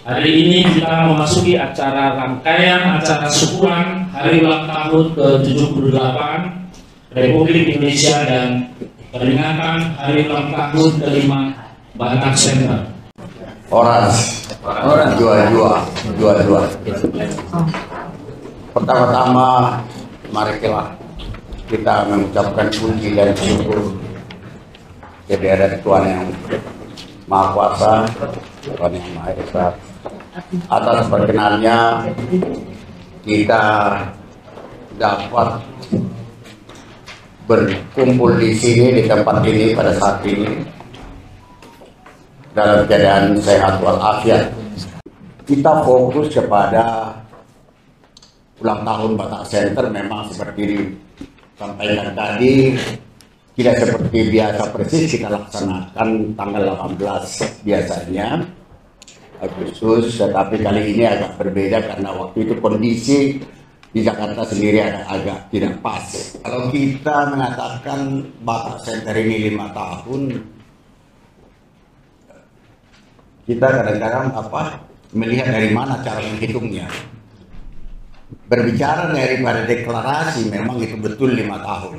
Hari ini kita memasuki acara rangkaian acara syukuran Hari Ulang Tahun ke-78 Republik Indonesia dan peringatan Hari Ulang Tahun ke-5 Batak Center. Oras dua. Pertama-tama mari kita mengucapkan puji dan syukur kepada Tuhan yang Maha Kuasa, Tuhan yang Maha Esa, atas perkenannya kita dapat berkumpul di sini, di tempat ini pada saat ini dalam keadaan sehat walafiat. Kita fokus kepada ulang tahun Batak Center. Memang seperti disampaikan tadi, tidak seperti biasa persis kita laksanakan tanggal 18 biasanya Agustus, tetapi kali ini agak berbeda karena waktu itu kondisi di Jakarta sendiri agak tidak pas. Kalau kita mengatakan Batak Center ini 5 tahun, kita kadang-kadang melihat dari mana cara menghitungnya. Berbicara daripada deklarasi memang itu betul 5 tahun.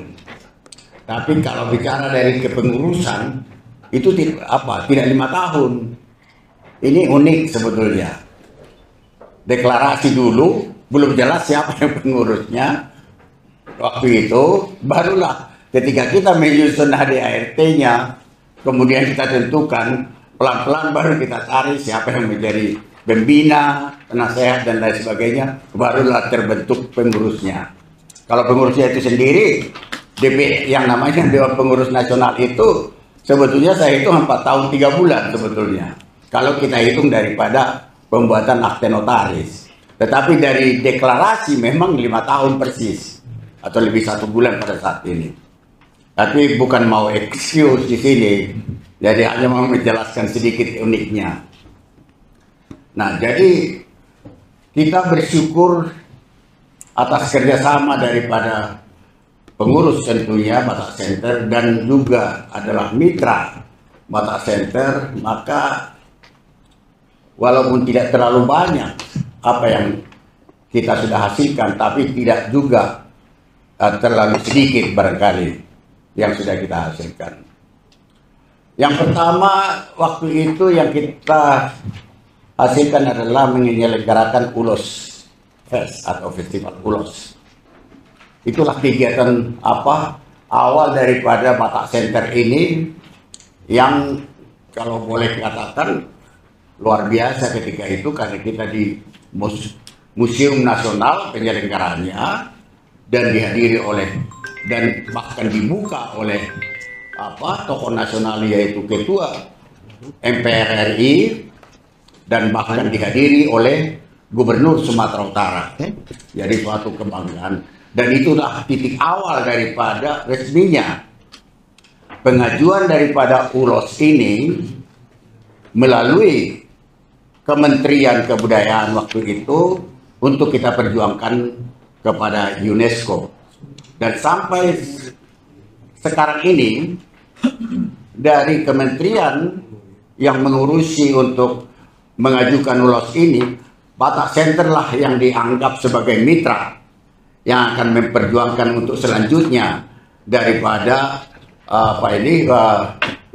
Tapi kalau bicara dari kepengurusan itu tidak 5 tahun. Ini unik sebetulnya. Deklarasi dulu belum jelas siapa yang pengurusnya. Waktu itu barulah ketika kita menyusun ADART-nya, kemudian kita tentukan pelan-pelan baru kita cari siapa yang menjadi pembina, penasehat dan lain sebagainya, barulah terbentuk pengurusnya. Kalau pengurusnya itu sendiri, DP yang namanya Dewan Pengurus Nasional itu sebetulnya saya hitung 4 tahun 3 bulan sebetulnya. Kalau kita hitung daripada pembuatan akte notaris. Tetapi dari deklarasi memang 5 tahun persis atau lebih 1 bulan pada saat ini. Tapi bukan mau excuse di sini. Jadi hanya mau menjelaskan sedikit uniknya. Nah, jadi kita bersyukur atas kerjasama daripada pengurus tentunya Batak Center dan juga adalah mitra Batak Center, maka walaupun tidak terlalu banyak apa yang kita sudah hasilkan, tapi tidak juga terlalu sedikit barangkali yang sudah kita hasilkan. Yang pertama, waktu itu yang kita hasilkan adalah menyelenggarakan ULOS Fest atau Festival ULOS. Itulah kegiatan awal daripada Batak Center ini yang kalau boleh dikatakan luar biasa ketika itu, karena kita di Museum Nasional penyelenggaranya dan dihadiri oleh dan bahkan dibuka oleh tokoh nasional yaitu Ketua MPR RI dan bahkan dihadiri oleh Gubernur Sumatera Utara. Jadi suatu kebanggaan. Dan itulah titik awal daripada resminya pengajuan daripada ULOS ini melalui Kementerian Kebudayaan waktu itu untuk kita perjuangkan kepada UNESCO. Dan sampai sekarang ini dari kementerian yang mengurusi untuk mengajukan ULOS ini, Batak Center lah yang dianggap sebagai mitra yang akan memperjuangkan untuk selanjutnya daripada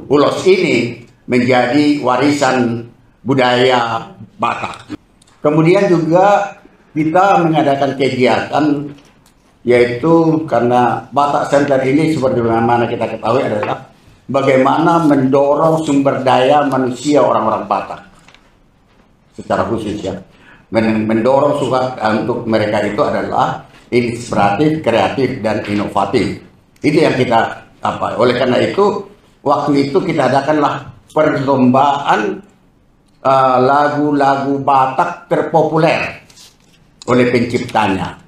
ULOS ini menjadi warisan budaya Batak. Kemudian juga kita mengadakan kegiatan, yaitu karena Batak Center ini seperti mana kita ketahui adalah bagaimana mendorong sumber daya manusia orang-orang Batak secara khusus ya. Mendorong untuk mereka itu adalah inspiratif, kreatif, dan inovatif. Itu yang kita oleh karena itu waktu itu kita adakanlah perlombaan lagu-lagu Batak terpopuler oleh penciptanya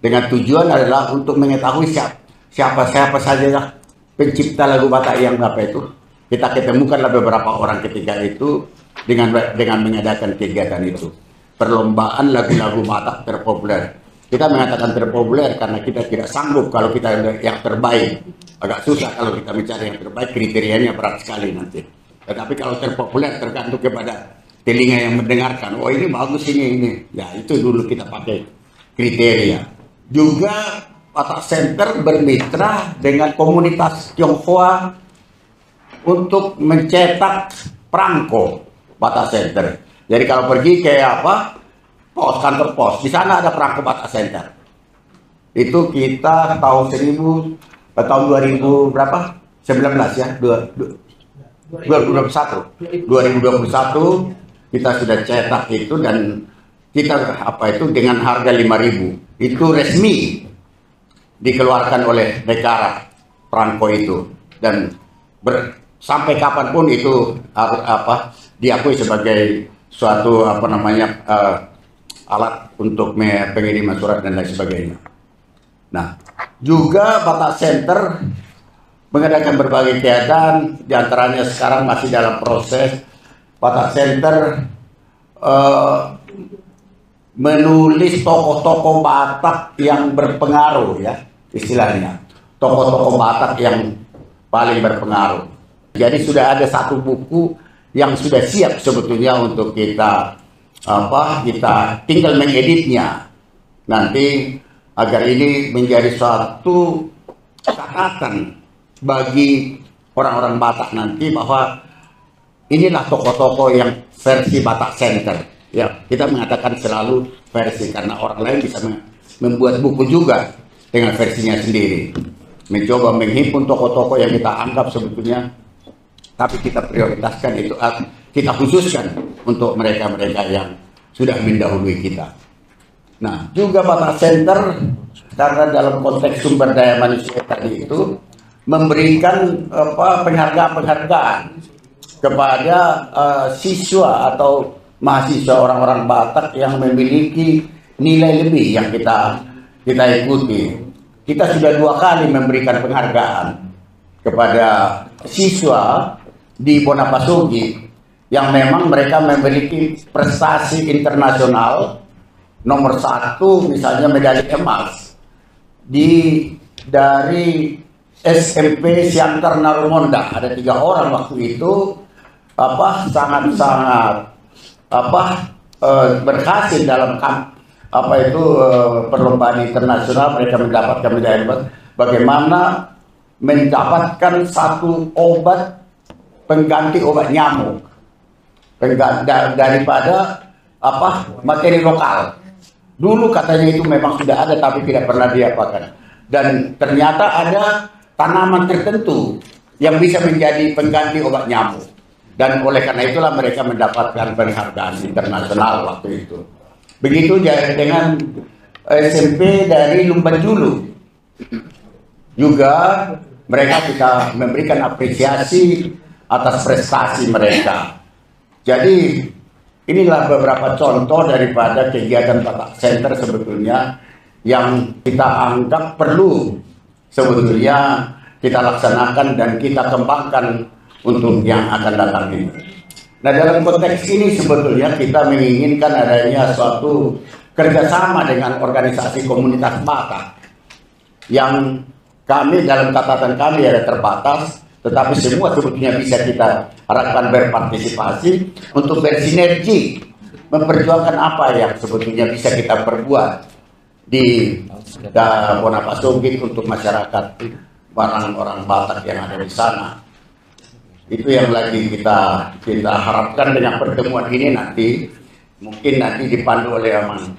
dengan tujuan adalah untuk mengetahui siapa saja pencipta lagu Batak yang kita ketemukanlah beberapa orang ketika itu dengan mengadakan kegiatan itu, perlombaan lagu-lagu Batak terpopuler. Kita mengatakan terpopuler karena kita tidak sanggup kalau kita yang terbaik. Agak susah kalau kita mencari yang terbaik, kriterianya berat sekali nanti. Tetapi kalau terpopuler tergantung kepada telinga yang mendengarkan. Oh ini bagus ini. Ya itu dulu kita pakai kriteria. Juga Batak Center bermitra dengan komunitas Tionghoa untuk mencetak perangko Batak Center. Jadi kalau pergi ke kantor pos, di sana ada perangko Batak Center. Itu kita tahun 2000 berapa? 19 ya, 2021 kita sudah cetak itu, dan kita dengan harga 5.000 itu resmi dikeluarkan oleh negara perangko itu, dan sampai kapanpun itu diakui sebagai suatu alat untuk pengiriman surat dan lain sebagainya. Nah, juga Batak Center mengadakan berbagai kegiatan, diantaranya sekarang masih dalam proses Batak Center menulis tokoh-tokoh Batak yang berpengaruh, ya istilahnya, tokoh-tokoh Batak yang paling berpengaruh. Jadi sudah ada satu buku yang sudah siap sebetulnya untuk kita tinggal mengeditnya nanti agar ini menjadi suatu catatan bagi orang-orang Batak nanti bahwa inilah tokoh-tokoh yang versi Batak Center. Ya, kita mengatakan selalu versi karena orang lain bisa membuat buku juga dengan versinya sendiri. Mencoba menghimpun tokoh-tokoh yang kita anggap sebetulnya, tapi kita prioritaskan itu, kita khususkan untuk mereka-mereka yang sudah mendahului kita. Nah, juga Batak Center karena dalam konteks sumber daya manusia tadi itu memberikan penghargaan-penghargaan kepada siswa atau mahasiswa orang-orang Batak yang memiliki nilai lebih yang kita ikuti. Kita sudah 2 kali memberikan penghargaan kepada siswa di Bonapasugi yang memang mereka memiliki prestasi internasional nomor 1, misalnya medali emas dari SMP Siantar Narumonda. Ada 3 orang waktu itu sangat berhasil dalam perlombaan internasional. Mereka mendapatkan medali emas. Bagaimana mendapatkan satu obat pengganti obat nyamuk daripada materi lokal. Dulu katanya itu memang sudah ada tapi tidak pernah diapakan. Dan ternyata ada tanaman tertentu yang bisa menjadi pengganti obat nyamuk. Dan oleh karena itulah mereka mendapatkan penghargaan internasional waktu itu. Begitu dengan SMP dari Lumbanjulu. Juga mereka kita memberikan apresiasi atas prestasi mereka. Jadi inilah beberapa contoh daripada kegiatan Batak Center sebetulnya yang kita anggap perlu sebetulnya kita laksanakan dan kita kembangkan untuk yang akan datang ini. Nah, dalam konteks ini sebetulnya kita menginginkan adanya suatu kerjasama dengan organisasi komunitas Batak yang kami dalam catatan kami ada terbatas, tetapi semua sebetulnya bisa kita harapkan berpartisipasi untuk bersinergi memperjuangkan apa yang sebetulnya bisa kita perbuat di Bonapasugi untuk masyarakat orang-orang Batak yang ada di sana. Itu yang lagi kita harapkan dengan pertemuan ini nanti, mungkin nanti dipandu oleh Aman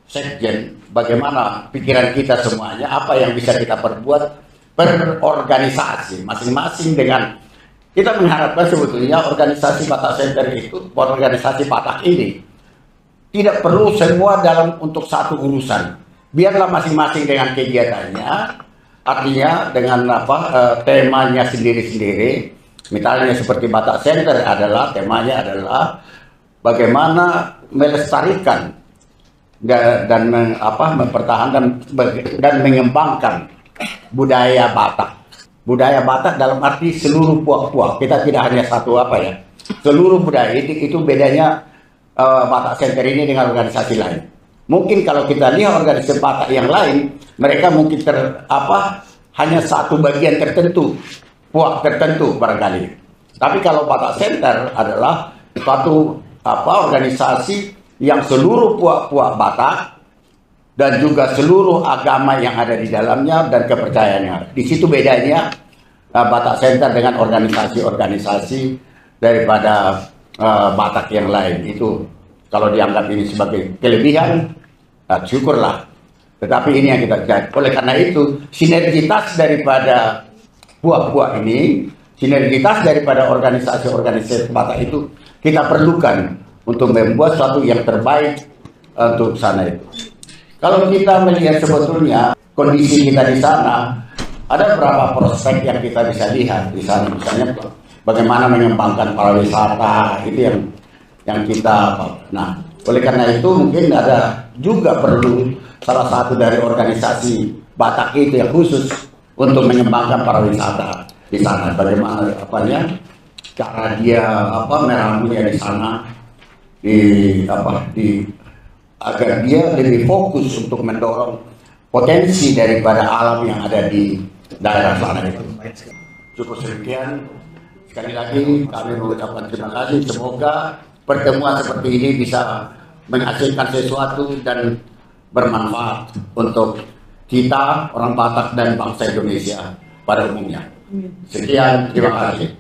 Sekjen, bagaimana pikiran kita semuanya, apa yang bisa kita perbuat per organisasi masing-masing. Dengan kita mengharapkan sebetulnya organisasi Batak Center itu, organisasi Batak ini tidak perlu semua dalam untuk satu urusan, biarlah masing-masing dengan kegiatannya, artinya dengan temanya sendiri-sendiri. Misalnya seperti Batak Center temanya adalah bagaimana melestarikan dan mempertahankan dan mengembangkan budaya Batak. Budaya Batak dalam arti seluruh puak-puak. Kita tidak hanya satu seluruh budaya itu bedanya Batak Center ini dengan organisasi lain. Mungkin kalau kita lihat organisasi Batak yang lain, mereka mungkin hanya satu bagian tertentu, puak tertentu barangkali. Tapi kalau Batak Center adalah suatu organisasi yang seluruh puak-puak Batak dan juga seluruh agama yang ada di dalamnya dan kepercayaannya. Di situ bedanya Batak Center dengan organisasi-organisasi daripada Batak yang lain. Itu kalau dianggap ini sebagai kelebihan, syukurlah. Tetapi ini yang kita lihat. Oleh karena itu, sinergitas daripada puak-puak ini, sinergitas daripada organisasi-organisasi Batak itu kita perlukan untuk membuat sesuatu yang terbaik untuk sana itu. Kalau kita melihat sebetulnya kondisi kita di sana, ada beberapa prospek yang kita bisa lihat di sana. Misalnya bagaimana mengembangkan pariwisata, itu yang kita. Nah, oleh karena itu mungkin ada juga perlu salah satu dari organisasi Batak itu yang khusus untuk mengembangkan pariwisata di sana. Bagaimana cara dia meramunya di sana, agar dia lebih fokus untuk mendorong potensi daripada alam yang ada di daerah sana itu. Cukup sekian. Sekali lagi kami mengucapkan terima kasih. Semoga pertemuan seperti ini bisa menghasilkan sesuatu dan bermanfaat untuk kita, orang Batak dan bangsa Indonesia pada umumnya. Sekian, terima kasih.